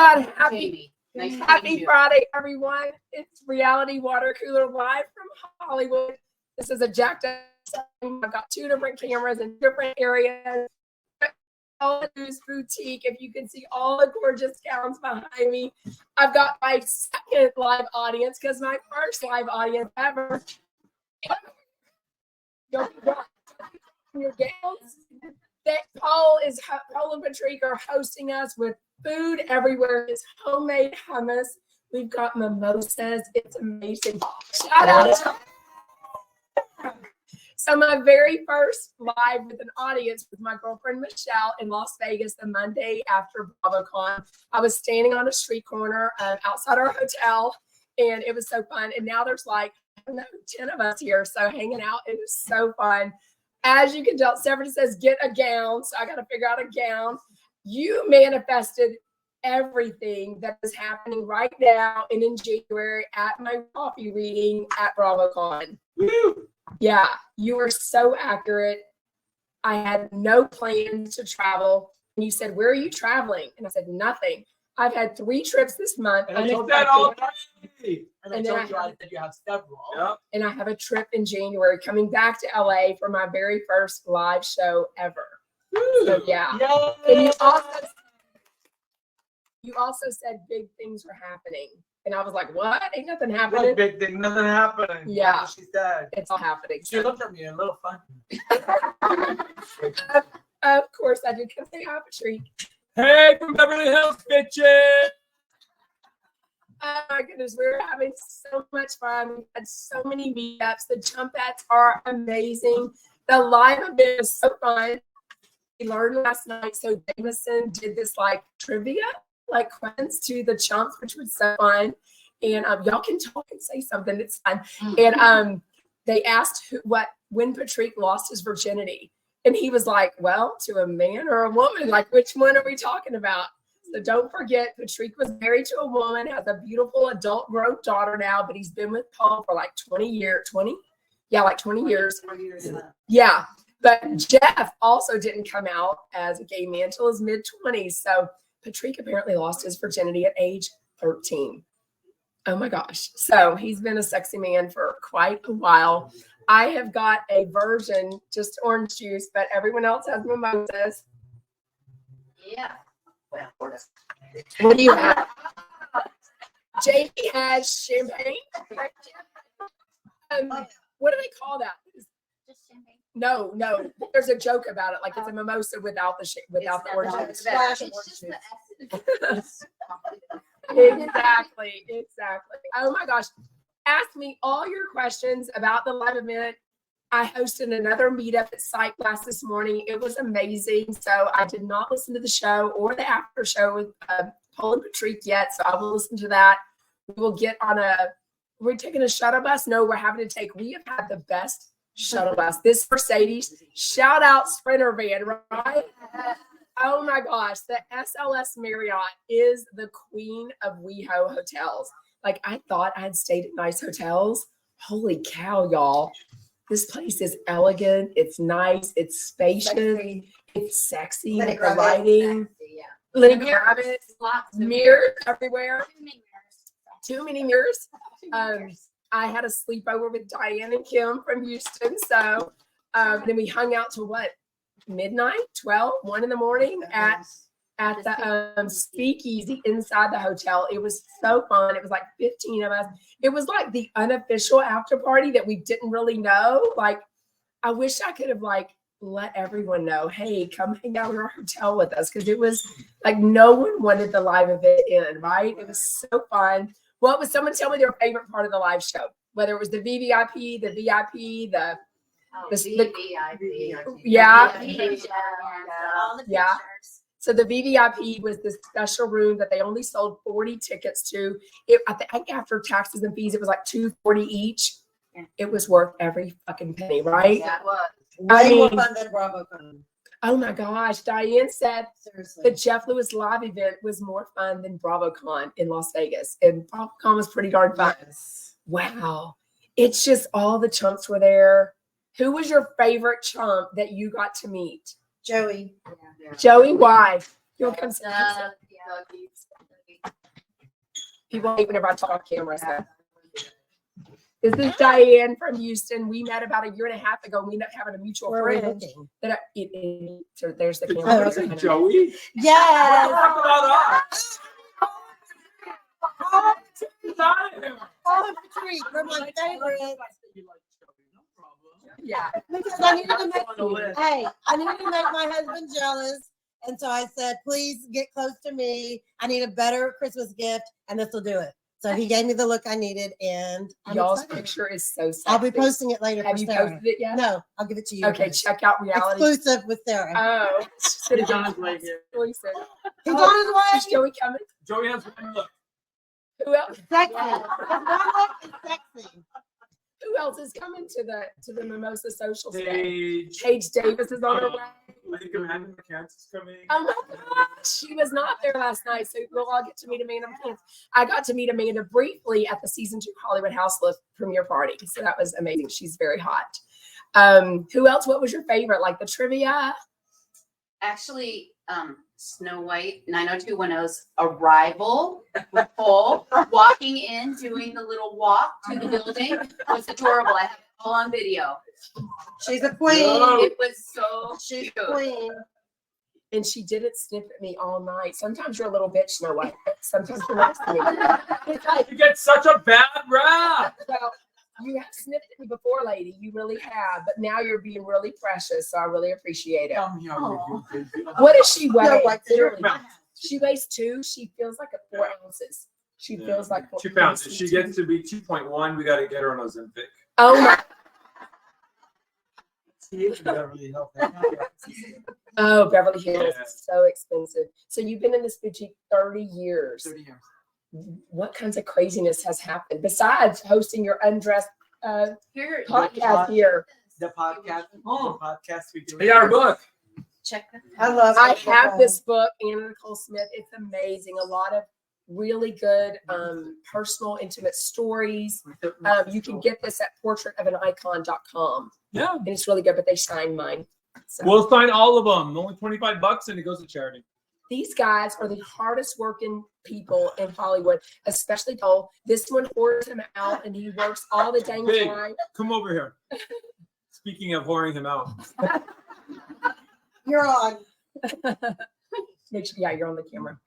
God, happy Nice Friday, everyone. It's Reality Water Cooler live from Hollywood. This is a jacked up setting. I've got 2 different cameras in different areas. Atteu's boutique. If you can see all the gorgeous gowns behind me. I've got my second live audience because my first live audience ever. Your gowns. Paul and Patrick are hosting us with food everywhere. It's homemade hummus. We've got mimosas. It's amazing. Shout out. So my very first live with an audience with my girlfriend Michelle in Las Vegas the Monday after BravoCon. I was standing on a street corner outside our hotel, and it was so fun. And now there's like, I don't know, 10 of us here. So hanging out, it was so fun. As you can tell, Stephanie says, get a gown. So I got to figure out a gown. You manifested everything that is happening right now and in January at my coffee reading at BravoCon. Woo! Yeah, you were so accurate. I had no plans to travel. And you said, where are you traveling? And I said, nothing. I've had 3 trips this month. And I told you all three. And I told you that you have several. Yep. And I have a trip in January coming back to LA for my very first live show ever. Woo. So yeah. Yay. And you also said big things were happening. And I was like, what? Ain't nothing happening. What big thing? Nothing happening. Yeah. She said. It's all happening. She looked at me a little funny. Of course I did. Come say hi, Patrick. Hey, from Beverly Hills, bitches. Oh my goodness, we're having so much fun. We had so many meetups. The jumpettes are amazing. The live event was so fun. We learned last night. So Jameson did this like trivia, like quiz to the chumps, which was so fun. And y'all can talk and say something. It's fun. And they asked when Patrick lost his virginity. And he was like, well, to a man or a woman, like, which one are we talking about? So don't forget, Patrick was married to a woman, has a beautiful adult grown daughter now, but he's been with Paul for like 20 years. 20? Yeah, like 20 years. Yeah. But Jeff also didn't come out as a gay man until his mid-20s. So Patrick apparently lost his virginity at age 13. Oh my gosh. So he's been a sexy man for quite a while. I have got a version, just orange juice, but everyone else has mimosas. Yeah. Well, what do you have? Jamie has champagne. What do they call that? Just champagne. No. There's a joke about it, like it's a mimosa without the orange juice. It's just the essence. Exactly. Oh my gosh. Ask me all your questions about the live event. I hosted another meetup at Sight Glass this morning. It was amazing. So I did not listen to the show or the after show with Paul and Patrick yet. So I will listen to that. We will get on we're taking a shuttle bus. No, we have had the best shuttle bus. This Mercedes, shout out Sprinter van, right? Oh my gosh. The SLS Marriott is the queen of WeHo hotels. Like, I thought I'd stayed at nice hotels. Holy cow, y'all. This place is elegant. It's nice. It's spacious. It's sexy. The lighting. Lenny Kravitz. Mirrors everywhere. Too many mirrors. I had a sleepover with Diane and Kim from Houston. So then we hung out till what? Midnight? 12? 1 in the morning at the speakeasy inside the hotel. It was so fun. It was like 15 of us. It was like the unofficial after party that we didn't really know. Like, I wish I could have like let everyone know, hey, come hang out in our hotel with us, because it was like no one wanted the live event in, right? It was so fun. What was someone tell me their favorite part of the live show? Whether it was the VVIP, the VIP, the VIP. Yeah. All the Yeah. pictures. So the VVIP was this special room that they only sold 40 tickets to. I think after taxes and fees, it was like $240 each. Yeah. It was worth every fucking penny, right? Yeah, it was. Way more fun than BravoCon. Oh my gosh. Diane said Seriously. the Jeff Lewis live event was more fun than BravoCon in Las Vegas. And BravoCon was pretty darn fun. Yes. Wow. It's just all the chumps were there. Who was your favorite chump that you got to meet? Joey. Joey, why? You'll come see People hate whenever I talk on camera. So. This is Diane from Houston. We met about 1.5 years ago. We ended up having a mutual Where are we friend. looking? So there's the Did camera. you say Joey? What Yes. the fuck about us? Olive Tree, they're my favorite. Yeah. Because I needed to make, hey, I needed to make my husband jealous. And so I said, please get close to me. I need a better Christmas gift, and this will do it. So he gave me the look I needed, and I'm Y'all's excited. picture is so sexy. I'll be posting it later. Have for you Sarah. posted it yet? No, I'll give it to you. Okay, check out reality. Exclusive with Sarah. Oh, He's on his way here. exclusive. He's on Is his way. Joey coming? Joey has one look. Who else? Sexy. His one look is sexy. Who else is coming to the Mimosa Social today? Stage. Paige Davis is on her way. I think Amanda McCants is coming. Oh my gosh, she was not there last night, so we'll all get to meet Amanda McCants. I got to meet Amanda briefly at the season 2 Hollywood House Lift premiere party, so that was amazing. She's very hot. Who else? What was your favorite? Like the trivia? Actually, Snow White 90210's arrival with Paul walking in, doing the little walk to the building was adorable. I have it all on video. She's a queen. Whoa. It was so She's cute. a queen. And she didn't sniff at me all night. Sometimes you're a little bitch, Snow White. But sometimes you're nice to me. It's like, You get such a bad rap. well, you have sniffed at me before, lady. You really have. But now you're being really precious, so I really appreciate it. What does she weigh? No, like Literally. pounds. She weighs 2. She feels like 4 ounces. She Yeah. feels like 2 pounds. If she gets to be 2.1, we got to get her on Ozempic. Oh my! Oh, Beverly Hills Yeah. is so expensive. So you've been in this boutique 30 years. What kinds of craziness has happened besides hosting your undressed Here, podcast here? The podcast, we do. They got her book. check that. I love I it. have this book, Anna Nicole Smith. It's amazing. A lot of really good personal, intimate stories. You can get this at portraitofanicon.com. Yeah. And it's really good, but they signed mine. So We'll sign all of them. Only $25 and it goes to charity. these guys are the hardest working people in Hollywood, especially Cole. This one whores him out and he works all the dang Big. time. Come over here. Speaking of whoring him out. You're on. Make sure, yeah, you're on the camera.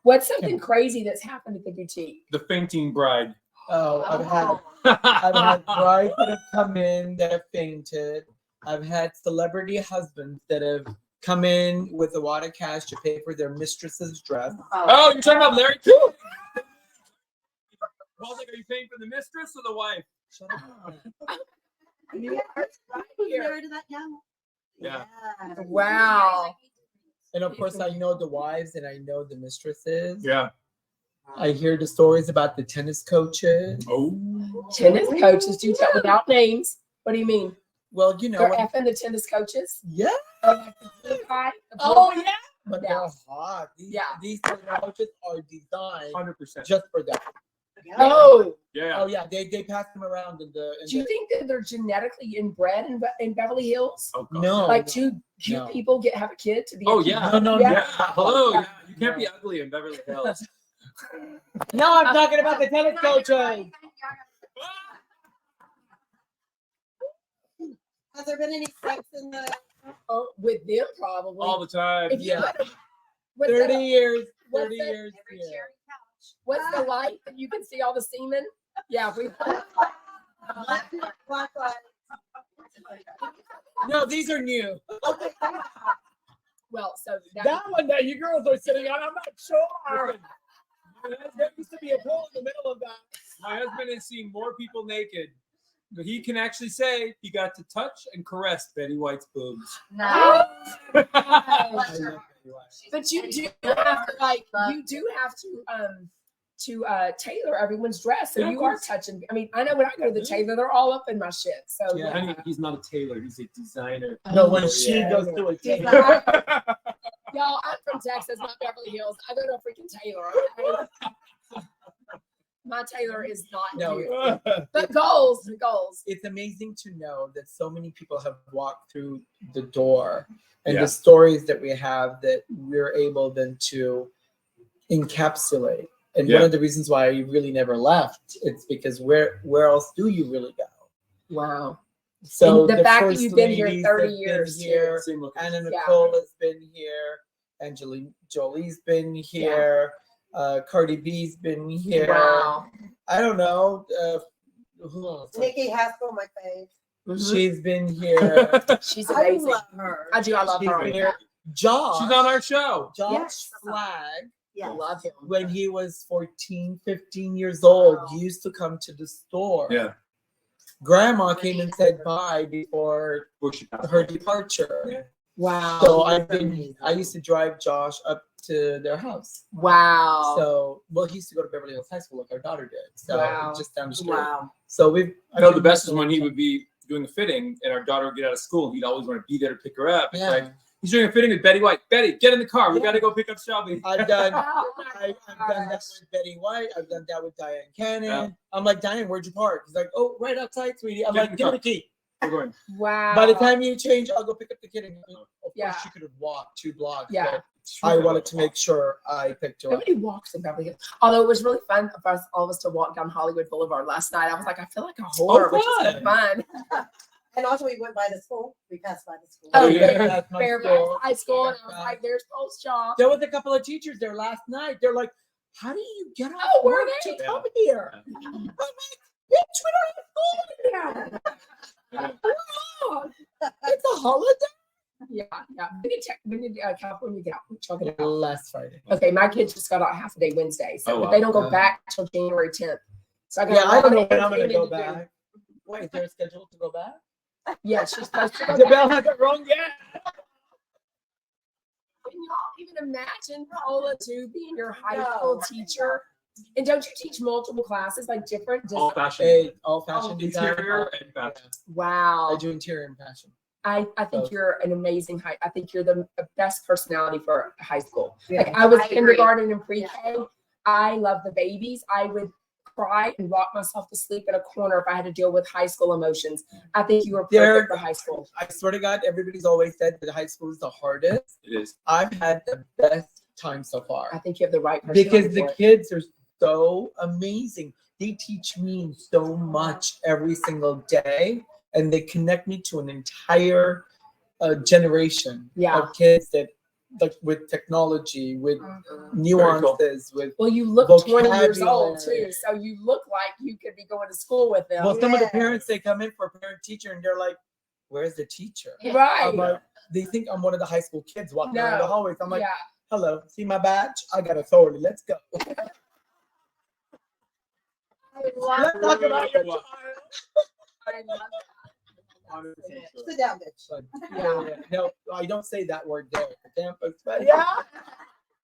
What's something crazy that's happened at the boutique? The fainting bride. Oh, I've had brides that have come in that have fainted. I've had celebrity husbands that have come in with a lot of cash to pay for their mistress's dress. Oh, you're talking about Larry too? Well, like, are you paying for the mistress or the wife? Shut up. You are right here. Yeah. Wow. And of course, I know the wives and I know the mistresses. Yeah. I hear the stories about the tennis coaches. Oh. Tennis coaches, do tell without names. What do you mean? Well, you know, They're effing the tennis coaches? yeah, Oh, yeah. but Yeah. they're hot. Yeah. These tennis coaches are designed 100%. just for that. Oh, Yeah. Oh yeah, they pass them around in the. do you think that they're genetically inbred in Beverly Hills? Oh, God. No. Like two cute No. people have a kid to be. Oh, a cute- yeah. No, Yeah. Yeah. Hello. Yeah. You can't be ugly in Beverly Hills. No, I'm talking about the tennis coaches. Has there been any sex in the? Oh, with them probably. All the time. If you yeah. put- what's 30 the, years. what's 30 that- years. Yeah. what's the light that you can see all the semen? Yeah, we. Black light. No, these are new. Well, so That one that you girls are sitting on, I'm not sure. There used to be a pool in the middle of that. My husband has seen more people naked, but he can actually say he got to touch and caress Betty White's boobs. No. but you do have to tailor everyone's dress. So Yeah, of you are course. touching. I mean, I know when I go to the tailor, they're all up in my shit. So Yeah. Honey, he's not a tailor, he's a designer. No, when Oh, she yeah. goes to a table. Y'all, I'm from Texas, not Beverly Hills. I go to a freaking tailor. Okay? My tailor is not No. here. But goals. It's amazing to know that so many people have walked through the door and Yeah. the stories that we have that we're able then to encapsulate And one of the reasons why I really never left, it's because where else do you really go? Wow. So And the fact that first you've been here ladies 30 have been years, too. here. Same look. Anna Yeah. Nicole has been here. Angelina Jolie's been here. Cardi B's been here. Wow. I don't know. Who else? Nikki Haskell, my fave. Mhm. She's been here. She's I amazing. love her. I do. I love She's her. been here. Josh. She's on our show. Josh Yes. Flag. I love him. When he was 14, 15 years old, Wow. he used to come to the store. Yeah. Grandma came and said bye before her departure. Wow. So I used to drive Josh up to their house. Wow. So, well, he used to go to Beverly Hills High School like our daughter did. So Wow. just down the street. Wow. So we've. No, the best is when he would be doing a fitting and our daughter would get out of school. He'd always want to be there to pick her up. It's Yeah. like, he's doing a fitting with Betty White. Betty, get in the car. We Yeah. got to go pick up Shelby. I've done. Oh my I've done that gosh. with Betty White. I've done that with Diane Cannon. Yeah. I'm like, Diane, where'd you park? He's like, oh, right outside, sweetie. I'm Get in like, the give me car. the key. We're going. Wow. By the time you change, I'll go pick up the kid. And of course, Yeah. she could have walked 2 blocks. Yeah. but I wanted to make sure I picked her up. Nobody walks in Beverly Hills. Although it was really fun for us, all of us to walk down Hollywood Boulevard last night. I was like, I feel like a whore, which is fun. And also, we went by the school. We passed by the school. Oh, yeah. That's my Fairfax school. High School. And I was like, there's Paul's job. There was a couple of teachers there last night. They're like, how do you get off Oh, were work they? to come here? Yeah. I'm like, bitch, we don't have school here. Oh, it's a holiday. Yeah, yeah. When did California get out? We're talking about. Last Friday. Okay, my kids just got out half a day Wednesday, so Oh, wow. they don't go back till January 10th. So I got Yeah, I don't know a lot when of I'm going to go entertainment to do. back. Wait, is there a schedule to go back? Yeah, she's supposed to go Isabel back. hasn't rung yet. Can y'all even imagine Paola too being your high No. school teacher? And don't you teach multiple classes, like different? All fashion. Hey, all fashion design. Interior and fashion. Wow. I do interior and fashion. I think Both. you're an amazing I think you're the best personality for high school. Yeah. Like I was I agree. kindergarten and pre-K. I love the babies. I would cry and rock myself to sleep in a corner if I had to deal with high school emotions. I think you were perfect They're- for high school. I swear to God, everybody's always said that high school is the hardest. It is. I've had the best time so I far think you have the right personality because the for it. kids are so amazing. They teach me so much every single day, and they connect me to an entire generation Yeah. of kids that, like, with technology, with nuances, with. Well, you look 20 years old Vocabulary. too, so you look like you could be going to school with them. Well, some of the Yeah. parents, they come in for a parent teacher, and they're like, "Where's the teacher?" Right. I'm like, they think I'm one of the high school kids walking around the No. hallways. I'm like, yeah. hello, see my badge? I got authority. Let's go. I love Let's talk about your child. I love that. 100% sure. Sit down, bitch. But, Yeah. no, I don't say that word there. Damn, but yeah.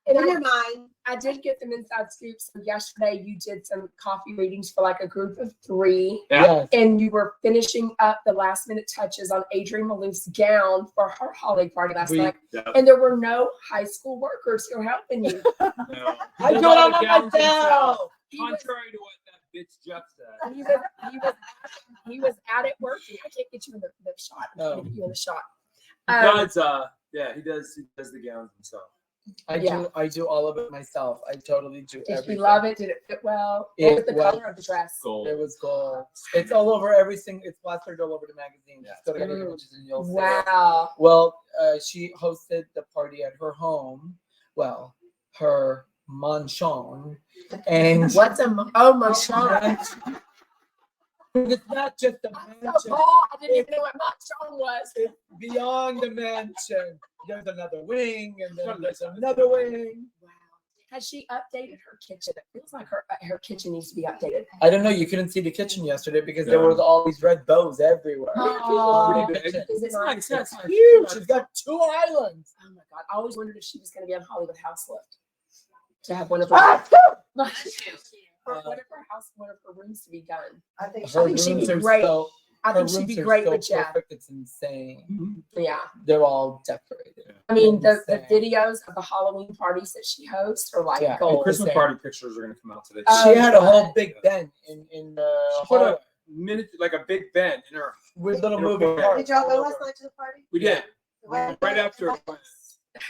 And In I, your mind. I did get some inside scoops. So yesterday you did some coffee readings for like a group of 3. Yeah. Yes. And you were finishing up the last minute touches on Adrienne Malouf's gown for her holiday party last We- night. Yeah. And there were no high school workers who were helping you. No. I He do it all got by the gowns himself, myself. He was, Contrary to what that bitch Jeff said. he was at it working. I can't get you in the shot. I'm trying to Oh. get you in the shot. He does, yeah, he does the gowns himself. Yeah. I do all of it myself. I totally do Did everything. you love it? Did it fit well? It What was the was- color of the dress? Gold. It was gold. It's all over everything. It's plastered all over the magazine. Yeah. Just go to Getty Mm. Images and you'll see it. Wow. Well, she hosted the party at her home. Well, her mansion, and What's my shot? it's not just a I'm mansion. so Paul, I didn't even know what my song was. It's beyond the mansion. There's another wing, and then there's another wing. Wow. Has she updated her kitchen? It feels like her kitchen needs to be updated. I don't know. You couldn't see the kitchen yesterday because there Yeah. was all these red bows everywhere. Oh, Pretty big. is it nice? It's huge. She's got 2 islands. Oh my god! I always wondered if she was going to be on Hollywood House Lift to have one of her, one of her rooms to be done. I think Her think she'd be rooms are great. so. I Her think she'd rooms be are great so with Jeff. perfect. It's insane. Yeah, They're all decorated. I mean the Insane. videos of the Halloween parties that she hosts are like Yeah, and The gold. Christmas party pictures are going to come out today. Oh, She had a whole good. big den in the She put hallway a minute, like a big bed in her. with little in her moving foyer. parts. Did y'all go last night to the party? We did. Well, Right after.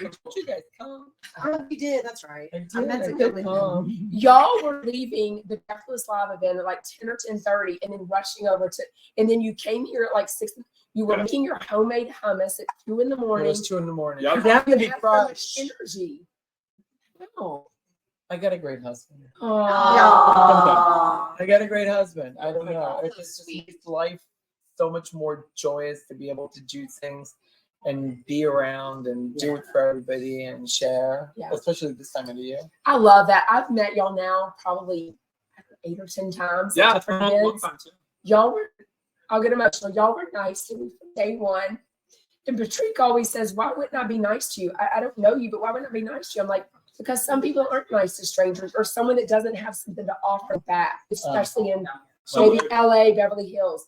We told you guys come. Oh, you did. That's right. I I meant to did. go with you. Come. Y'all were leaving the Deathless Live event at like 10 or 10:30 and then rushing over to, and then you came here at like 6. You were making your homemade hummus at 2 in the It morning. was 2 a.m. Yeah. You have Happy so much crush. energy. No. I got a great husband. Aw. I got a great husband. I don't know. So It just sweet. makes life so much more joyous to be able to do things and be around and do it for everybody and share, Yeah. especially this time of the year. I love that. I've met y'all now probably 8 or 10 times. at Yeah, different long events. time too. Y'all were, I'll get emotional. Y'all were nice to me from day one. And Patrick always says, why wouldn't I be nice to you? I don't know you, but why wouldn't I be nice to you? I'm like, because some people aren't nice to strangers or someone that doesn't have something to offer back, especially in maybe LA, Beverly Hills.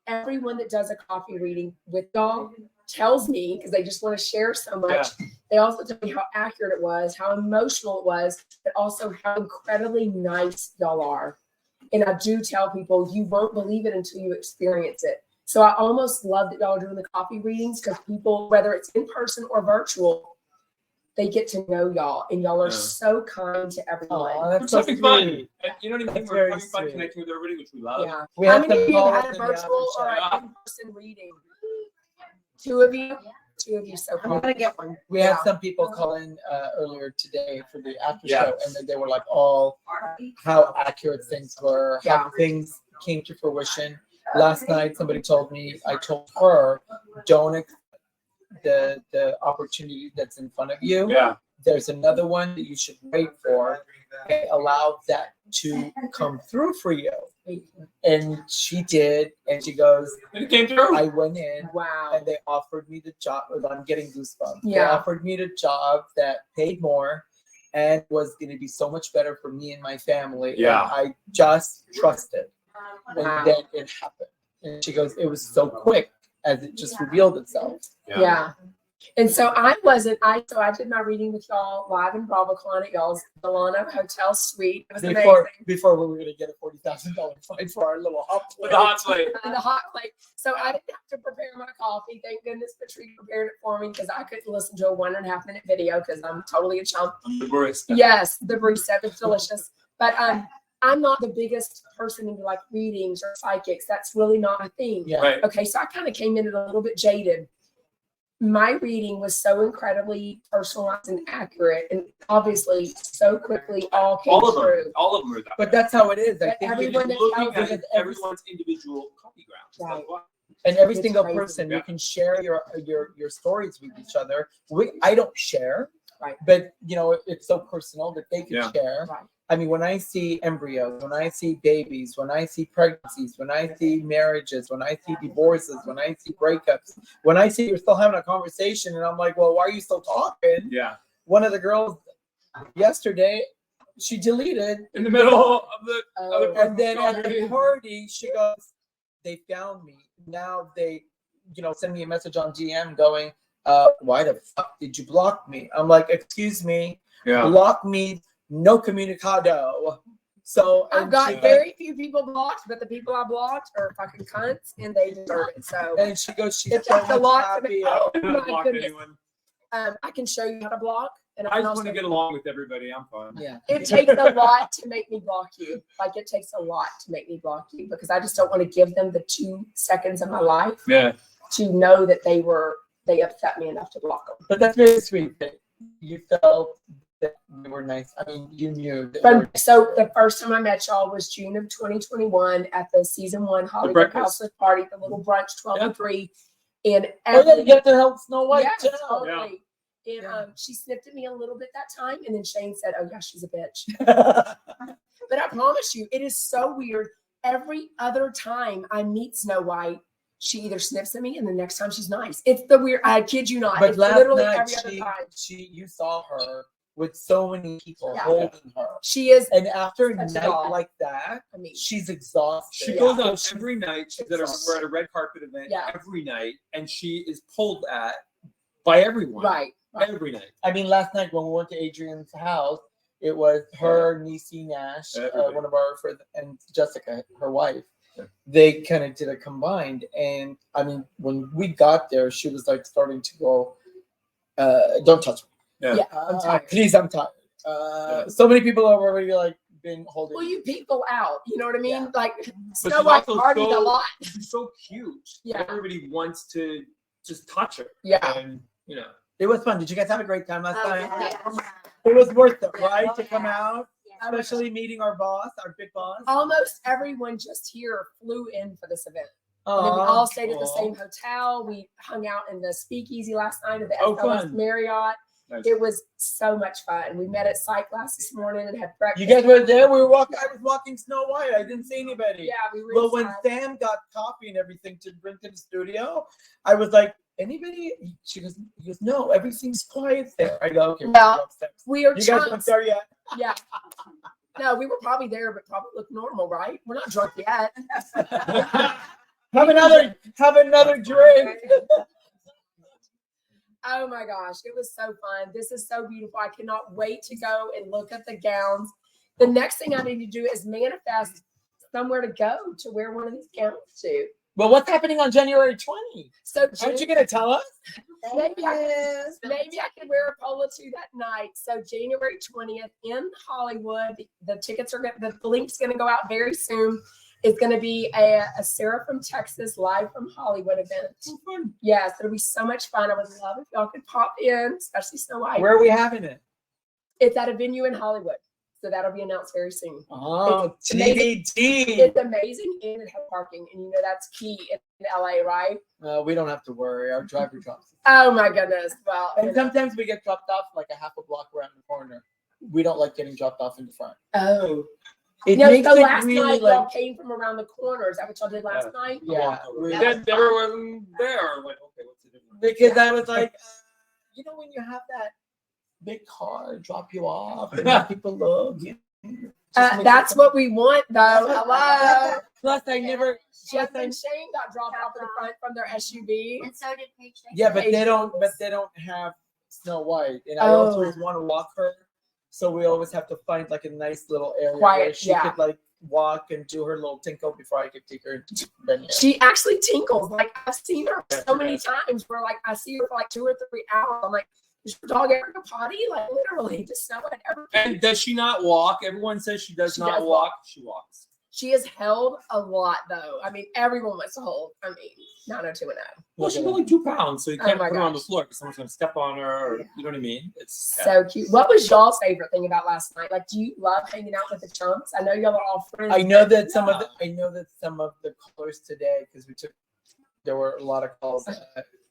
Everyone that does a coffee reading with y'all tells me, because they just want to share so much, they also tell me how accurate it was, how emotional it was, but also how incredibly nice y'all are. And I do tell people, you won't believe it until you experience it. So I almost love that y'all are doing the coffee readings because people, whether it's in person or virtual, they get to know y'all, and y'all are Yeah. so kind to everyone. Oh, We're that's so having fun. sweet. And you know what I mean? That's We're very having fun sweet. connecting with everybody, which we love. Yeah. We How had many some of you have calls had a in the virtual or after an in-person reading? 2 of you? 2 of you so I'm far. gonna get one. We had Yeah. some people call in earlier today for the after Yeah. show, and then they were like, all how accurate things were, how Yeah. things came to fruition. Last night, somebody told me, I told her, don't accept the opportunity that's in front of you. Yeah. There's another one that you should wait for. Okay, allow that to come through for you. And she did, and she goes, And it came through. I went in Wow. and they offered me the job. I'm getting goosebumps. They Yeah. offered me the job that paid more and was going to be so much better for me and my family. Yeah. And I just trusted. Wow. And then it happened. And she goes, it was so quick as it just revealed itself. Yeah. And so I did my reading with y'all live in BravoCon at y'all's Milano Hotel Suite. It was amazing. Before we were going to get a $40,000 fine for our little hot With plate. the hot plate. In the hot plate. So I didn't have to prepare my coffee. Thank goodness Patrick prepared it for me because I couldn't listen to a 1.5 minute video because I'm totally a chump. I'm the barista. Yes, the barista was delicious. But I'm not the biggest person into like readings or psychics. That's really not my thing. Yeah. Right. Okay, so I kind of came in it a little bit jaded. My reading was so incredibly personalized and accurate, and obviously so quickly all came All of them. through. All of them are that. But that's how it is. I But think everyone that Looking tells at us everyone's individual coffee grounds. Right. That's why. and every It's single crazy. person Yeah. you can share your stories with each other. I don't share, Right. but you know it's so personal that they can Yeah. share. Right. I mean, when I see embryos, when I see babies, when I see pregnancies, when I see marriages, when I see divorces, when I see breakups, when I see you're still having a conversation, and I'm like, well, why are you still talking? Yeah. One of the girls yesterday, she deleted, In the middle of the other Oh, and then at the Sorry. party, she goes, they found me. Now they, send me a message on DM going, why the fuck did you block me? I'm like, excuse me, Yeah. block me, no comunicado. So I've and got she- very few people blocked, but the people I blocked are fucking cunts, and they deserve it. So and she goes, she's It so takes a much lot to happy. make- I don't know how my to block goodness. anyone. I can show you how to block, and I I can just also. want to get along with everybody. I'm fine. Yeah. It takes a lot to make me block you. Like it takes a lot to make me block you because I just don't want to give them the 2 seconds of my life Yeah. to know that they upset me enough to block them. But that's very sweet that you felt that you were nice. I mean, you knew that. So the first time I met y'all was June of 2021 at the season 1 Hollywood breakfast. Housewives party, the little brunch 12 Yeah. to 3. And Oh yeah, you get to help Snow White yeah, too. totally. And Yeah. she snipped at me a little bit that time, and then Shane said, "Oh yeah, she's a bitch." Yeah. But I promise you, it is so weird. Every other time I meet Snow White, she either sniffs at me, and the next time she's nice. It's the weird. I kid you not. But It's last literally night every other time. you saw her with so many people Yeah. holding her. She is. And after a Such a night doll. like that, I mean, she's exhausted. She Yeah. goes out every night. She's at It's- we're at a red carpet event Yeah. every night, and she is pulled at by everyone. right. Every night. I mean, last night when we went to Adrian's house, it was her, Niecy Nash, Everybody. one of our friends, and Jessica, her wife. Yeah. They kind of did a combined. And I mean, when we got there, she was like starting to go, Don't touch me. Yeah, I'm tired. Please, I'm tired. So many people are already like been holding. Well, you people out. You know what I mean? Yeah. Like But Snow she's White also partied a lot. She's so cute. Yeah. Everybody wants to just touch her. Yeah. And you know. It was fun. Did you guys have a great time last Oh, time? yeah. It was worth it, right? Oh, To come yeah. out, especially meeting our boss, our big boss. Almost everyone just here flew in for this event. And then we all stayed at the same hotel. We hung out in the Speakeasy last night at the Oh, SLS fun. Marriott. Nice. It was so much fun. We met at Psych class this morning and had breakfast. You guys were there. We were walking. I was walking Snow White. I didn't see anybody. Yeah, we were. Well, when inside. Sam got coffee and everything to bring to the studio, I was like, "Anybody?" He goes, "No, everything's quiet there." I go, "Okay, we'll Well, go upstairs." we are You guys chunks. weren't there yet. Yeah. No, we were probably there, but probably look normal, right? We're not drunk yet. Have another drink. Oh my gosh, it was so fun. This is so beautiful. I cannot wait to go and look at the gowns. The next thing I need to do is manifest somewhere to go to wear one of these gowns to. Well, what's happening on January 20? So Aren't you gonna tell us? maybe I can wear a polo too that night. So January 20th in Hollywood. The tickets are the link's gonna go out very soon. It's going to be a Sarah from Texas live from Hollywood event. Yes, it'll be so much fun. I would love if y'all could pop in, especially Snow White. Where are we having it? It's at a venue in Hollywood. So that'll be announced very soon. Oh, It's amazing. TBD. It's amazing and it has parking. And you know that's key in LA, right? We don't have to worry. Our driver drops us. Oh my goodness. Well, And sometimes we get dropped off like a half a block around the corner. We don't like getting dropped off in the front. oh. It No, makes so it last really night like, y'all came from around the corner. Is that what y'all did last night? yeah. Then everyone there went, okay, what's the difference? Because I was like, you know, when you have that big car drop you off and have people look. That's what we want, though. Hello. Plus, I never. Jeff and Shane got dropped off in the front from their SUV. And so did Paige. Yeah, but they don't. But they don't have Snow White, and I also always want to walk her. So we always have to find like a nice little area where Quiet, she yeah. could like walk and do her little tinkle before I could take her into the venue. She actually tinkles. Like I've seen her so many times where like I see her for like 2 or 3 hours. I'm like, does your dog ever go potty? Like literally, just Snow White ever. And does she not walk? Everyone says she does She not does walk. She walks. She has held a lot though. I mean, everyone wants to hold. I mean, 90210. Well, she's only 2 pounds, so you Oh can't my put her on the gosh. floor because someone's going to step on her. Or, you know what I mean? It's So cute. What was y'all's favorite thing about last night? Like, do you love hanging out with the chunks? I know y'all are all friends. I know that some of the callers today, because there were a lot of calls.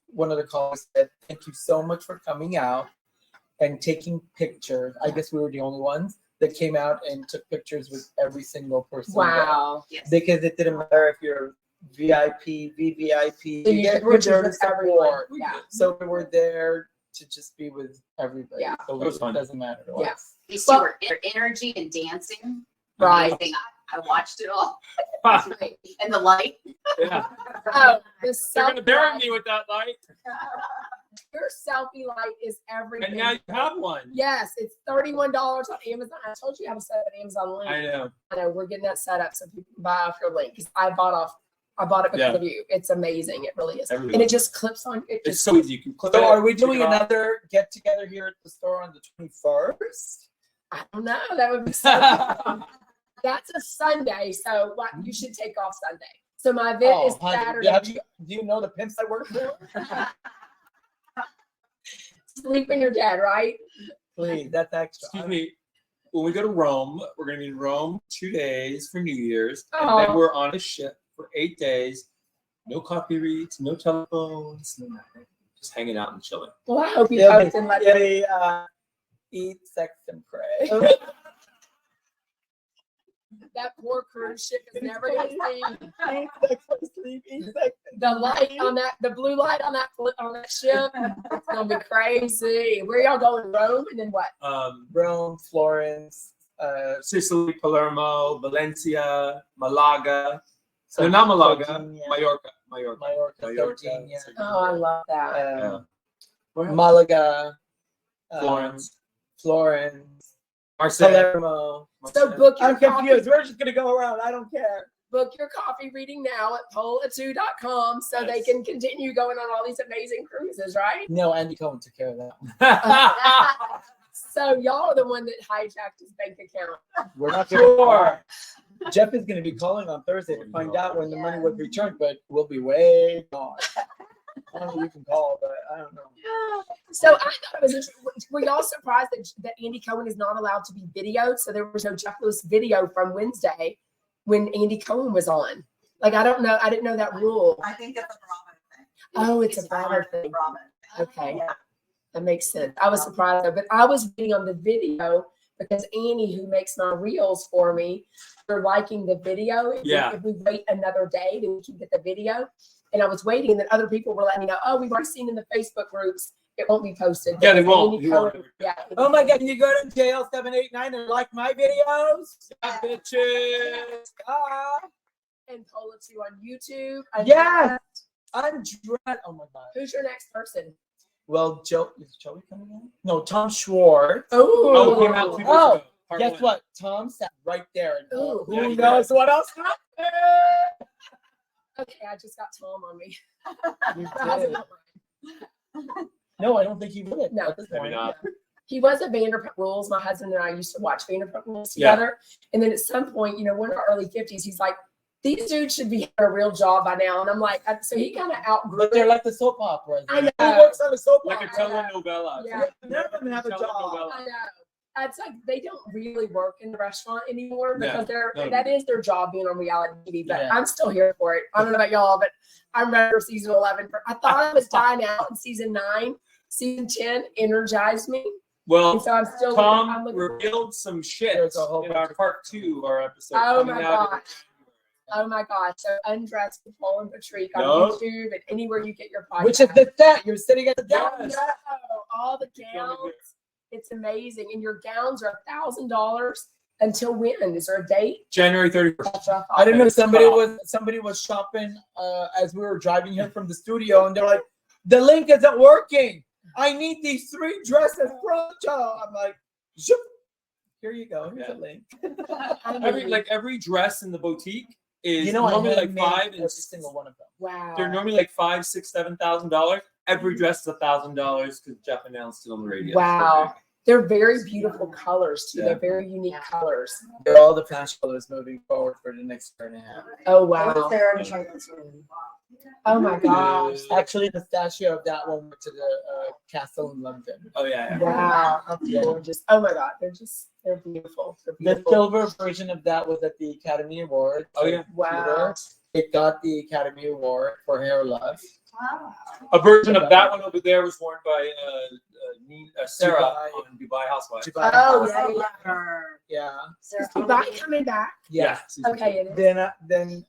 One of the callers said, "Thank you so much for coming out and taking pictures." I guess we were the only ones that came out and took pictures with every single person. there. Wow. Yes. Because it didn't matter if you're VIP, VVIP. So you guys did were pictures there to with everyone. support. Yeah. So we were there to just be with everybody. Yeah. So It was it fun. doesn't matter to Yeah. us. These two were their energy and dancing. Right. Amazing. I watched it all. Right. And the light. yeah. Oh, the They're selfie going to bury light. me with that light. Your selfie light is everything. And now you have one. Yes, it's $31 on Amazon. I told you how to set up an Amazon link. I know. I know we're getting that set up so people can buy off your link because I bought it because Yeah. of you. It's amazing. It really is. Everybody And it loves just clips on. It It's just so easy. You can clip So it. are we take doing it off. another get together here at the store on the 21st? I don't know. That would be so fun. That's a Sunday, so what you should take off Sunday. So my event is honey, Saturday. do you know the pimps I work for? Sleeping your dad, right? Please, that's extra. Excuse me. When we go to Rome, we're going to be in Rome 2 days for New Year's. And Oh. then we're on a ship for 8 days. No coffee reads, no telephones, no nothing. Just hanging out and chilling. Well, I hope you Yeah, post and let they eat, sex, and pray. that poor cruise ship is never gonna see Eat, sex, and sleep, eat, sex, and the light on that, the blue light on that ship. It's gonna be crazy. Where y'all going? Rome and then what? Rome, Florence, Sicily, Palermo, Valencia, Malaga. No, not Malaga. Sardinia, Mallorca. Mallorca, Sardinia, Oh, I love that. Malaga, Florence. Florence, Marseille. Palermo. So book your I'm confused. We're just gonna go around. I don't care. book your coffee reading now at poleatteu.com so they Yes. can continue going on all these amazing cruises, right? No, Andy Cohen took care of that one. So y'all are the one that hijacked his bank account. We're not Sure. Jeff is going to be calling on Thursday to find out when the money was returned, but we'll be way gone. I don't know if you can call, but I don't know. So I thought it was interesting. Were y'all surprised that Andy Cohen is not allowed to be videoed? So there was no Jeff Lewis video from Wednesday when Andy Cohen was on. Like, I don't know. I didn't know that rule. I think it's a Bravo thing. Oh, it's a Bravo thing. Bravo. Okay. Yeah. That makes sense. I was surprised though, but I was waiting on the video because Annie, who makes my reels for me, they're liking the video. If we wait another day, then we can get the video. And I was waiting, and then other people were letting me know, oh, we've already seen in the Facebook groups, it won't be posted. Yeah, they Because won't. Andy He won't. Cohen- yeah. Oh my God, can you go to JL789 and like my videos? Yeah, bitches. Ah, And Paula too on YouTube. And yes. I'm dread. Oh my God. Who's your next person? Well, is Joey coming in? No, Tom Schwartz. Oh, it came out 2 days Oh, ago. Part Guess one. what? Tom sat right there. And Ooh. Yeah, who he knows did. what else happened? Okay, I just got Tom on me. You My husband did. don't mind. No, I don't think he would. No. at this Maybe point. not. He was at Vanderpump Rules. My husband and I used to watch Vanderpump Rules Yeah. together. And then at some point, we're in our early 50s. He's like, these dudes should be having a real job by now. And I'm like, so he kind of outgrew But they're it. like the soap operas. I know. Who works on a soap Like a opera? telenovela. Yeah. None of them have a job. I know. It's like they don't really work in the restaurant anymore No, because no. that is their job being on reality TV. But Yeah. I'm still here for it. I don't know about y'all, but I'm ready for season 11. I thought I was dying out in season 9. Season 10 energized me. And Well, so I'm still Tom I'm looking revealed some shit There's a whole in bunch our of- part 2 our episode. Oh coming my out in gosh. Oh my God. So Undressed with Paul and Patrick on No. YouTube and anywhere you get your podcast. Which is the set. You're sitting at the Yes. desk. No, all the gowns. It's amazing. And your gowns are $1,000 until when? Is there a date? January 31st. That's what I thought. I don't know. Okay. Somebody was shopping as we were driving here from the studio, and they're like, "The link isn't working. I need these 3 dresses pronto." I'm like, "Zoop. Here you go. Here's Yeah. a link." Every dress in the boutique is You know, I normally like handmade 5 every and single one of them. Wow. they're normally like $5, $6, $7,000. Every dress is $1,000 because Jeff announced it on the radio. Wow. They're very beautiful colors too. Yeah. They're very unique colors. They're all the flash colors moving forward for the next year and a half. Oh What's wow. there in Charlotte's room? Oh my gosh. Actually, the statue of that one went to the castle in London. Oh yeah. Wow. That's gorgeous. Oh my God. They're beautiful. They're The beautiful. silver version of that was at the Academy Awards. Oh, yeah. Wow. It got the Academy Award for Hair Love. Wow. A version of that one over there was worn by Sarah Dubai. on Dubai Housewives. Dubai Oh, House. yeah, I yeah. love her. Yeah. Sarah Is Dubai coming back? Yeah. Okay, it is. Then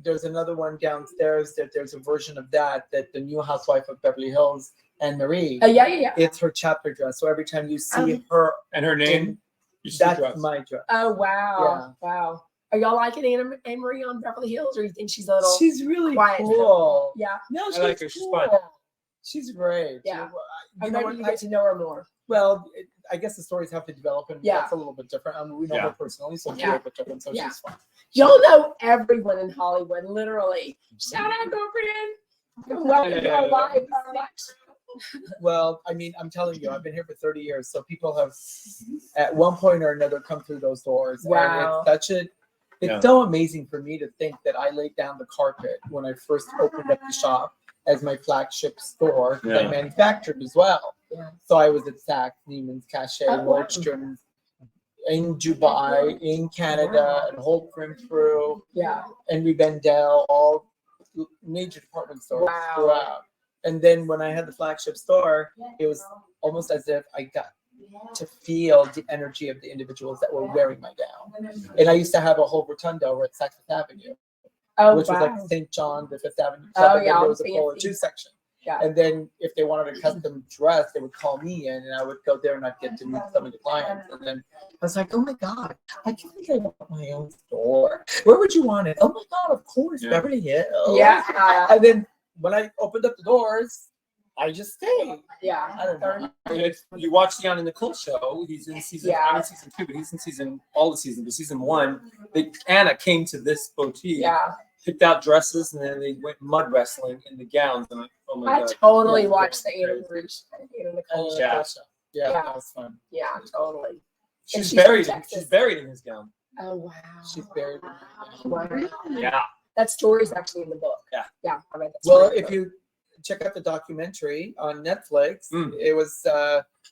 there's another one downstairs that there's a version of that the new housewife of Beverly Hills, Anne Marie. Yeah. It's her chapter dress. So every time you see her, And her name, you see that's dress. my dress. Oh wow. Wow. Are y'all liking Anne Marie on Beverly Hills, or you think she's a little? She's really quiet. cool. Yeah. No, she's like her. She's cool. fun. She's great. Yeah. You Or know maybe what? you get to know her more. I guess the stories have to develop, and Yeah. that's a little bit different. I mean, we know Yeah. her personally, so it's a Yeah. little bit different. So Yeah. she's fun. Y'all know everyone in Hollywood, literally. Shout out, girlfriend. Welcome to our live. Well, I mean, I'm telling you, I've been here for 30 years, so people have, at one point or another, come through those doors. And Wow. it's Yeah. so amazing for me to think that I laid down the carpet when I first opened up the shop as my flagship store that I Yeah. manufactured as well. Yeah. So I was at Saks, Neiman's, Cachet, Oh, wow. Nordstrom's, in Dubai, in Canada, and Holt Renfrew, Yeah. Henry Bendel, all major department stores Wow. throughout. And then when I had the flagship store, it was almost as if I got to feel the energy of the individuals that were wearing my gown. And I used to have a whole rotunda over at Saks Fifth Avenue, Oh which wow. was like St. John, the Fifth Avenue. Oh, Club, and yeah, then all there was a fancy. Polo 2 section. Yeah. And then if they wanted a custom dress, they would call me in, and I would go there and I'd get to meet some of the clients. And then I was like, oh my God, I can't think I want my own store. Where would you want it? Oh my God, of course, Yeah. Beverly Hills. Yeah. And then when I opened up the doors, I just stay. Yeah. I don't know. You watch the Anna Nicole show. He's in season. Yeah. I'm in season 2, but he's in all the seasons. But season 1, Anna came to this boutique, Yeah. picked out dresses, and then they went mud wrestling in the gowns. And oh my I god! totally Yeah. watched the Anna Nicole show. Yeah. Yeah, Yeah. that was fun. Yeah, totally. She's she's buried. from Texas. She's buried in his gown. Oh wow. She's buried. Wow. Yeah. That story's actually in the book. Yeah. Yeah. I read that Well, story in if the book. you check out the documentary on Netflix, Mm. it was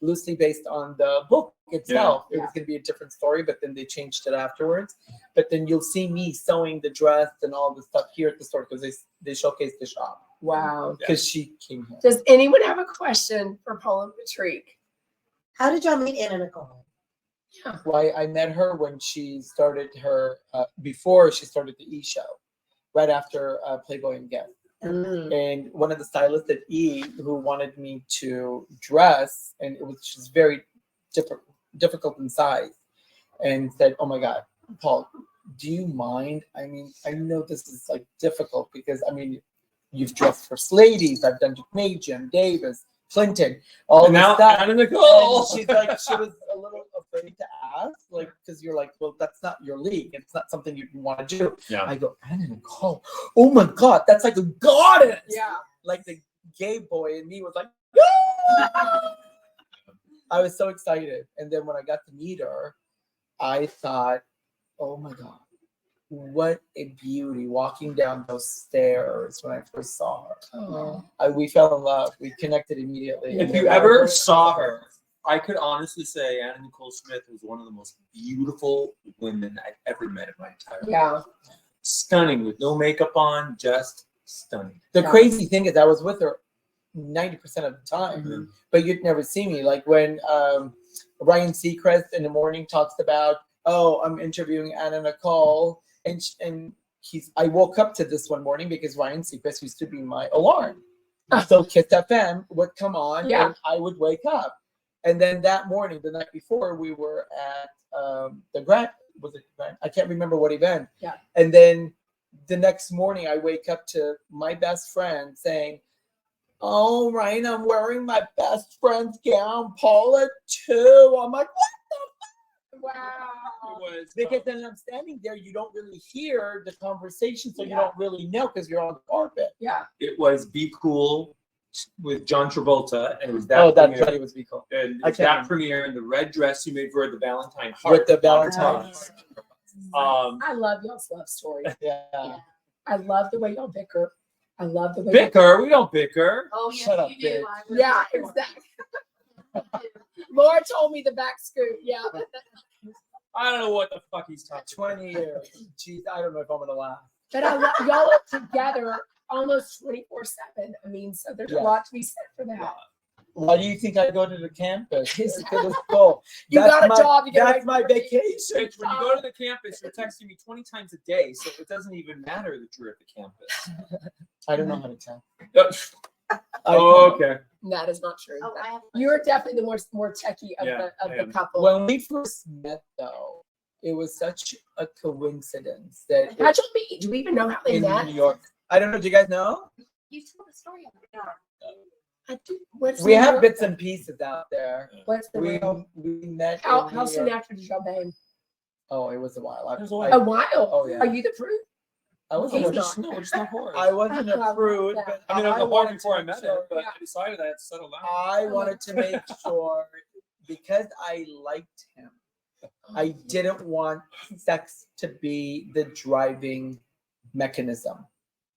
loosely based on the book itself. It Yeah. was going to be a different story, but then they changed it afterwards. But then you'll see me sewing the dress and all the stuff here at the store because they showcased the shop Wow. because she came here. Does anyone have a question for Paula Patrick? How did y'all meet Anna Nicole? Why I met her when she started her before she started the E show, right after Playboy and Guest. And one of the stylists at E who wanted me to dress, and it was just very difficult in size, and said, "Oh my God, Paul, do you mind? I mean, I know this is like difficult because I mean, you've dressed for ladies. I've done May, Jim Davis, Clinton, all And this now stuff." Anna Nicole. And she's like, she was a little afraid to ask, like, because you're like, well, that's not your league. It's not something you want to do. Yeah. I go, Anna Nicole, oh my God, that's like a goddess. Yeah. Like the gay boy in me was like, "Ah!" I was so excited. And then when I got to meet her, I thought, oh my God, what a beauty walking down those stairs when I first saw her. Oh. We fell in love. We connected immediately. If And you then I ever was- saw her, I could honestly say Anna Nicole Smith was one of the most beautiful women I've ever met in my entire life. Yeah. Stunning with no makeup on, just stunning. The Yeah. crazy thing is I was with her 90% of the time, Mhm. but you'd never see me. Like when Ryan Seacrest in the morning talks about, oh, I'm interviewing Anna Nicole, and I woke up to this one morning because Ryan Seacrest used to be my alarm. So Kiss FM would come on, Yeah. and I would wake up. And then that morning, the night before, we were at the Grant. Was it Grant? I can't remember what event. Yeah. And then the next morning, I wake up to my best friend saying, "Oh, Ryan, I'm wearing my best friend's gown, Paula too." I'm like, Wow. because then I'm standing there, you don't really hear the conversation, so you Yeah. don't really know because you're on the carpet. Yeah. It was Be Cool with John Travolta, and it was that Oh, that's premiere. right. It was Vico. And I that can't premiere in the red dress you made for her, the Valentine heart. With the Valentine. I love y'all's love story. Yeah. I love the way y'all bicker. I love the way Bicker, we don't bicker. Oh, yes, Shut up, you do. bitch. I was Yeah, before. exactly. Laura told me the back scoop. Yeah. I don't know what the fuck he's talking 20 years. Jeez, I don't know if I'm gonna laugh. But I love y'all are together almost 24/7. I mean, so there's Yeah. a lot to be said for that. Why do you think I go to the campus? To Exactly. the school. You That's got a my- job. You get That's my vacation. Bitch, when you go to the campus, you're texting me 20 times a day, so it doesn't even matter that you're at the campus. I don't know how to tell. Oh, okay. That is not true. Oh, I have a You're definitely the more techie of Yeah, I the am. couple. When we first met, though, it was such a coincidence that How'd y'all meet? Do we even know how they in met? New York. I don't know. Do you guys know? You told the story. I do. What's We the have real- bits and pieces out there. What's the real? We met. How in New soon York. after did y'all bang? Oh, it was a while. It was a A while. Oh, yeah. Are you the fruit? I No, wasn't. He's we're just, not. no, we're just not whores. I wasn't I a love prude, that. but I mean, I was a whore wanted before to I met make sure- her, but Yeah. I decided I had to settle down. I wanted to make sure because I liked him. I didn't want sex to be the driving mechanism.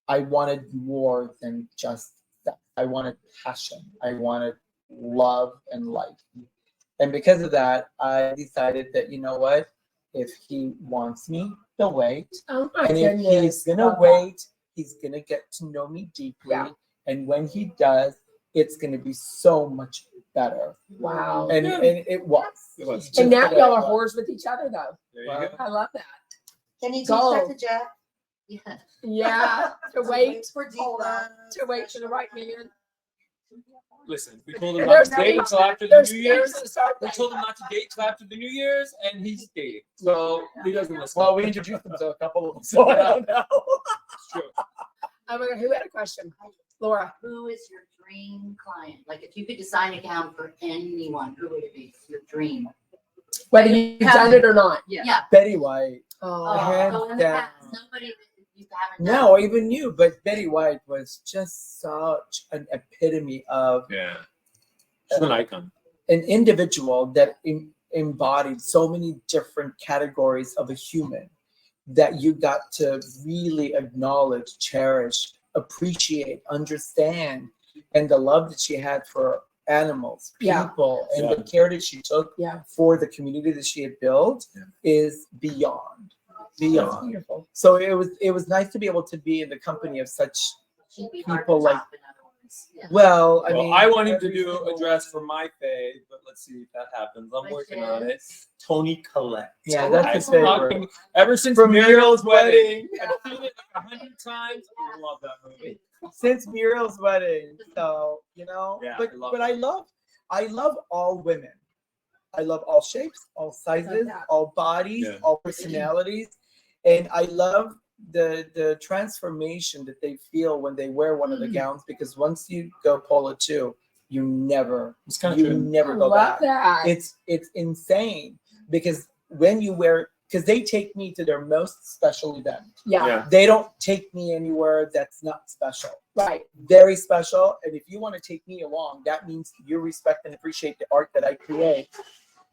I wanted more than just sex. I wanted passion. I wanted love and life. And because of that, I decided that, you know what? If he wants me, he'll wait. Oh my And if goodness. he's gonna Love that. wait, he's gonna get to know me deeply. Yeah. And when he does, it's gonna be so much better. Wow. And it was. It was. Just And now the way y'all it are was. whores with each other, though. There you Wow. go. I love that. Can you teach Go. that to Jack? Yeah. Yeah. To wait. for Hold on. To wait for the right man. Listen, we told him And not there's to date no- until after the There's New things Year's. to start We with. told him not to date until after the New Year's, and he's dating. So he doesn't listen. Well, we introduced him to a couple of them, so I don't know. It's true. Oh my God, who had a question? Laura. Who is your dream client? Like if you could design a gown for anyone, who would it be? Your dream. Whether you've done it or not. Yeah. Betty White. Oh, Hands So in the down. past, somebody that you haven't done. No, even you, but Betty White was just such an epitome of Yeah. She's an icon. an individual that embodied so many different categories of a human that you got to really acknowledge, cherish, appreciate, understand, and the love that she had for animals, Yeah. people, and Yeah. the care that she took Yeah. for the community that she had built is beyond. that's Beyond. beautiful. So it was nice to be able to be in the company of such She'd be hard people to like. top, in other words. Yeah. Well, I Well, mean, I want him to every do a single- dress for my fae, but let's see if that happens. I'm Which working on it. is? Tony Collette. Yeah, that's his I've favorite. fucking- Ever since From Muriel's Muriel's wedding, wedding. I've seen it like 100 times. I love that movie. Since Muriel's wedding. So, you know, Yeah, but I love but it. I love all women. I love all shapes, all sizes, that. all bodies, Yeah. all personalities. And I love the transformation that they feel when they wear one of the gowns, because once you go Polo 2, you never It's kind of true. never I go love back. that. It's insane because when you wear, because they take me to their most special event. Yeah. Yeah. They don't take me anywhere that's not special. Right. Very special. And if you want to take me along, that means you respect and appreciate the art that I create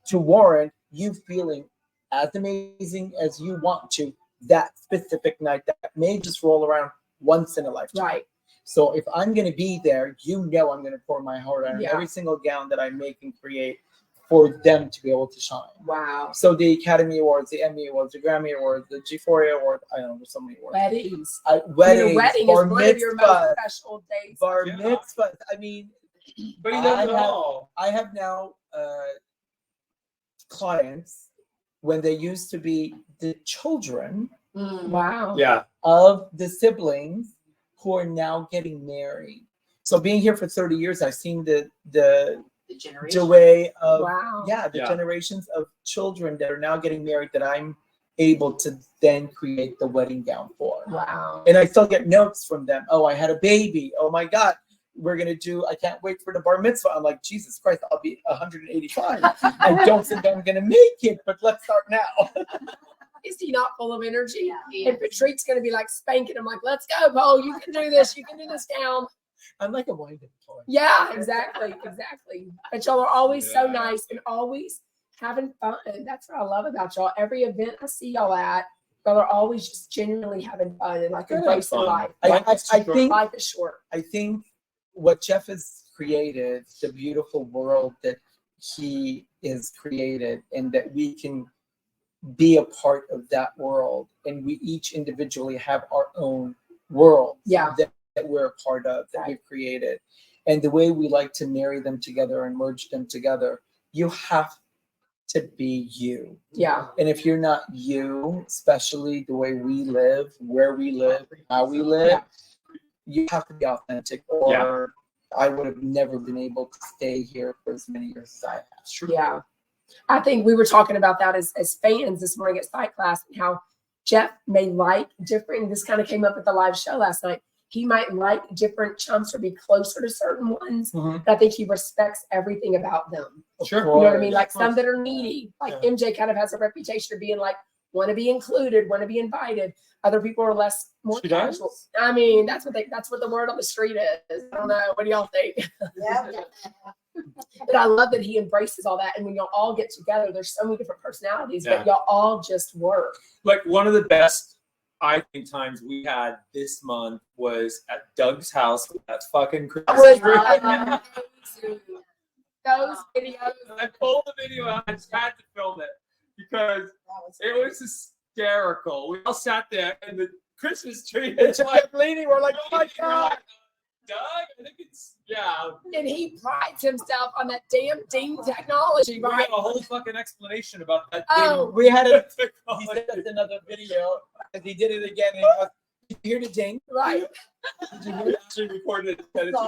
to warrant you feeling as amazing as you want to that specific night that may just roll around once in a lifetime. Right. So if I'm going to be there, you know I'm going to pour my heart out on Yeah. every single gown that I make and create for them to be able to shine. Wow. So the Academy Awards, the Emmy Awards, the Grammy Awards, the G4A Award, I don't know, there's so many awards. Weddings. Weddings, Your wedding bar is one of your most mitzvahs, special days. bar Yeah. mitzvahs. I mean, But he does I it have- all. I have now clients when they used to be the children Wow. Yeah. of the siblings who are now getting married. So being here for 30 years, I've seen the The generation. way of Wow. the Yeah. generations of children that are now getting married that I'm able to then create the wedding gown for. Wow. And I still get notes from them. Oh, I had a baby. Oh my God, we're gonna do. I can't wait for the bar mitzvah. I'm like, Jesus Christ, I'll be 185. I don't think I'm gonna make it, but let's start now. Is he not full of energy? Yeah. And Patrick's going to be like spanking him, like, let's go, Paul. You can do this. You can do this down. I'm like a winding toy. Yeah, exactly. Exactly. But y'all are always so Yeah. nice and always having fun. That's what I love about y'all. Every event I see y'all at, y'all are always just genuinely having fun and like Yeah, embracing fun. life. I think Life is short. I think what Jeff has created, the beautiful world that he has created, and that we can be a part of that world, and we each individually have our own world Yeah. that we're a part of, that Right. we've created, and the way we like to marry them together and merge them together. You have to be you, Yeah. and if you're not you, especially the way we live, where we live, how we live, you have to be authentic, or Yeah. I would have never been able to stay here for as many years as I have. Yeah. I think we were talking about that as fans this morning at Sight Class, and how Jeff may like different. This kind of came up at the live show last night. He might like different chumps or be closer to certain ones. Mhm. But I think he respects everything about them. Sure. You know what I mean? Of Like course. some that are needy. Like Yeah. MJ kind of has a reputation of being like, want to be included, want to be invited. Other people are more She does? casual. I mean, that's what the word on the street is. I don't know. What do y'all think? Yeah. But I love that he embraces all that. And when y'all all get together, there's so many different personalities, Yeah. but y'all all just work. Like one of the best, I think, times we had this month was at Doug's house with that fucking Christmas Was tree. those videos. I pulled the video out. I just had to film it because it was hysterical. We all sat there and the Christmas tree is like bleeding. We're like, oh my God. Doug, I think it's And he prides himself on that damn ding technology, We right? got a whole fucking explanation about that. Oh. We had a, he Technology. sent us another video, and he did it again. And he goes, did you hear the ding? Right. Did you hear it? Actually recorded it. Sent it to me. I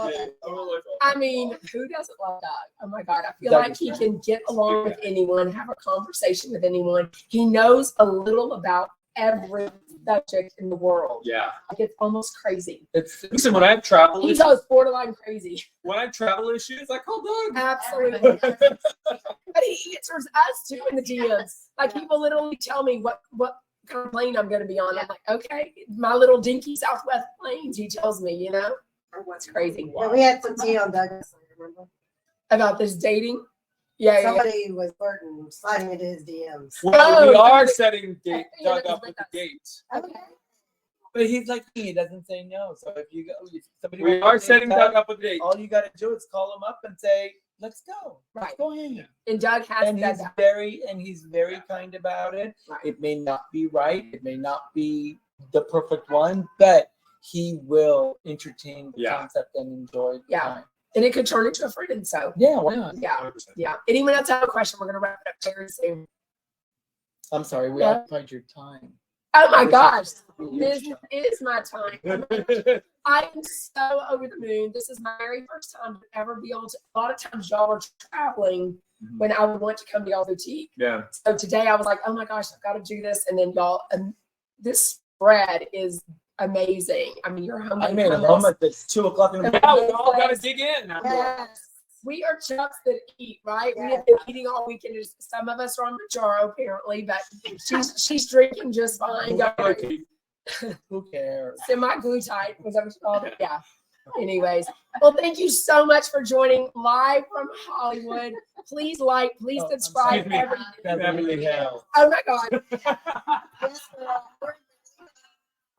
was like, oh. I mean, who doesn't love Doug? Oh my God. I feel Doug like is he great. can get along with anyone, have a conversation with anyone. He knows a little about everything. subject in the world. Yeah. Like it's almost crazy. Listen, when I have travel He's issues, always borderline crazy. when I have travel issues, I call Doug. Absolutely. But he answers us too in the DMs. Like he will literally tell me what kind of plane I'm going to be on. I'm like, okay, my little dinky Southwest planes. He tells me, you know, it's crazy. Yeah, we had some tea on Douglas, remember? About this dating. Yeah. Somebody was flirting, sliding into his DMs. Well, we Oh, are good. setting Yeah, Doug that's up with the with us. dates. Okay. But he's like me, he doesn't say no. So if somebody We wants are to date setting Doug, Doug up with dates. all you gotta do is call him up and say, let's go. Right. Go ahead. And Doug has And said he's that. very kind about it. Right. It may not be right, it may not be the perfect one, but he will entertain the Yeah. concept and enjoy the Yeah. time. And it could turn into a friend. So Yeah, why not? yeah. 100%. Yeah. Anyone else have a question? We're going to wrap it up very soon. I'm sorry, we Yeah. occupied your time. Oh my This gosh. is your This show. is my time. I am so over the moon. This is my very first time to ever be able to. A lot of times y'all are traveling when I would want to come to y'all boutique. Yeah. So today I was like, oh my gosh, I've got to do this. And then y'all, this spread is amazing. I mean, you're home. I made a home at 2:00 in the morning. Yeah, we all got to dig in. Now. Yes. We are chucks that eat, right? We have been eating all weekend. Some of us are on Majaro apparently, but she's drinking just fine. Who cares? Semi-glutide, was that what you called it? Yeah. Anyways, well, thank you so much for joining live from Hollywood. Please like, please Oh, I'm subscribe. sorry. Every, Beverly Hills. oh my God.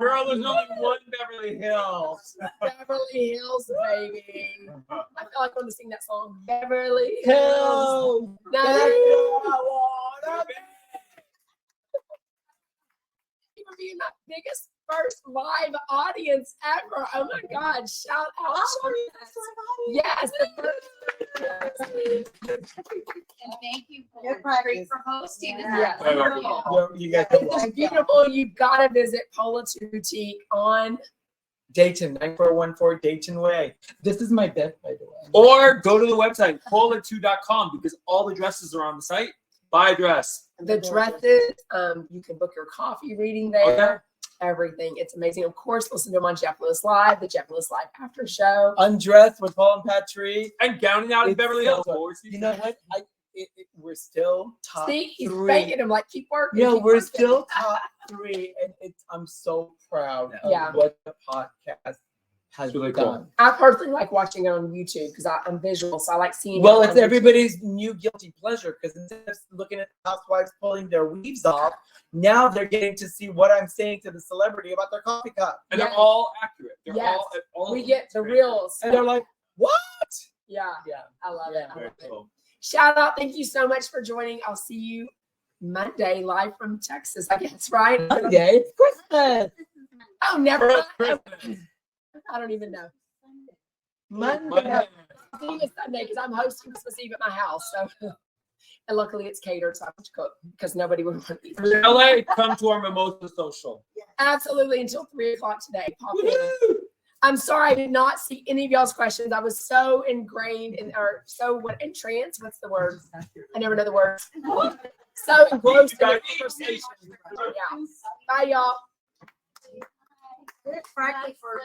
Girl, there's only one Beverly Hills. Beverly Hills, baby. I feel like I'm going to sing that song. Beverly Hills. Hills. No. You for being my biggest first live audience ever. Oh my God. Shout out. Yes. And thank you Good for practice. great for hosting. This is Yes. wonderful. You guys It's beautiful. You've got to visit Pola Boutique on Dayton, 9414 Dayton Way. This is my bed, by the way. Or go to the website, cola2.com, because all the dresses are on the site by dress. the dresses. You can book your coffee reading there. Okay. Everything. It's amazing. Of course, listen to them on Jeff Lewis Live, the Jeff Lewis Live after show. Undressed with Paul and Patrick. And gowning out in It's Beverly so Hills. good. Four seasons. You know what? We're still top See, he's three. faking him like keep working. Yeah, keep we're working. still top three, and I'm so proud of Yeah. what the podcast has It's really cool. done. I personally like watching it on YouTube because I'm visual, so I like seeing. Well, it it's on YouTube. everybody's new guilty pleasure because instead of looking at housewives pulling their weaves off, now they're getting to see what I'm saying to the celebrity about their coffee cup, And Yes. they're all accurate. They're Yes. all We get the great. reels. and they're like, "What?" Yeah, Yeah. I love Yeah. it. I Very love it. cool. Shout out! Thank you so much for joining. I'll see you Monday live from Texas. I guess right. Monday, it's Christmas. Oh, never. Christmas. I don't even know. Monday. Monday. I'll see you Sunday because I'm hosting Christmas Eve at my house. So, and luckily it's catered, so I have to cook because nobody would want to eat. From LA, come to our mimosa social. Absolutely until 3:00 today. Pop in. I'm sorry I did not see any of y'all's questions. I was so ingrained in or so what entranced. What's the word? I never know the word. So engrossed in the conversation. Yeah. Bye y'all. Frankly, for